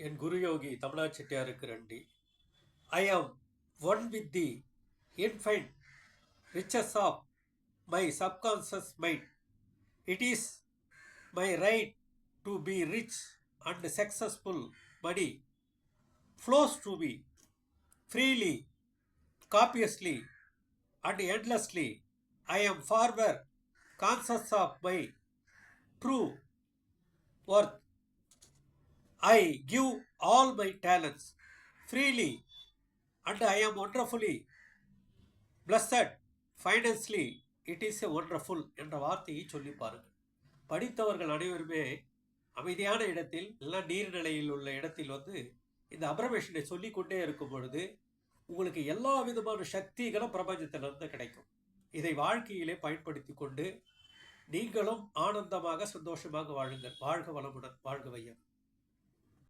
என் குருயோகி தமிழாச் செட்டியாருக்கு நன்றி. I am one with the infinite riches of my subconscious mind. It is my right to be rich and successful. Money flows to me freely, copiously, and endlessly. I am forever conscious of my true worth. I give all my talents freely, and I am wonderfully blessed financially. It is a wonderful என்ற வார்த்தையை சொல்லி பாருங்கள். படித்தவர்கள் அனைவருமே அமைதியான இடத்தில் எல்லாம் நீர்நிலையில் உள்ள இடத்தில் இந்த அப்ரமேஷனை சொல்லிக்கொண்டே இருக்கும் பொழுது உங்களுக்கு எல்லா விதமான சக்திகளும் பிரபஞ்சத்திலிருந்து கிடைக்கும். இதை வாழ்க்கையிலே பயன்படுத்தி கொண்டு நீங்களும் ஆனந்தமாக சந்தோஷமாக வாழுங்கள். வாழ்க வளமுடன், வாழ்க வையம்.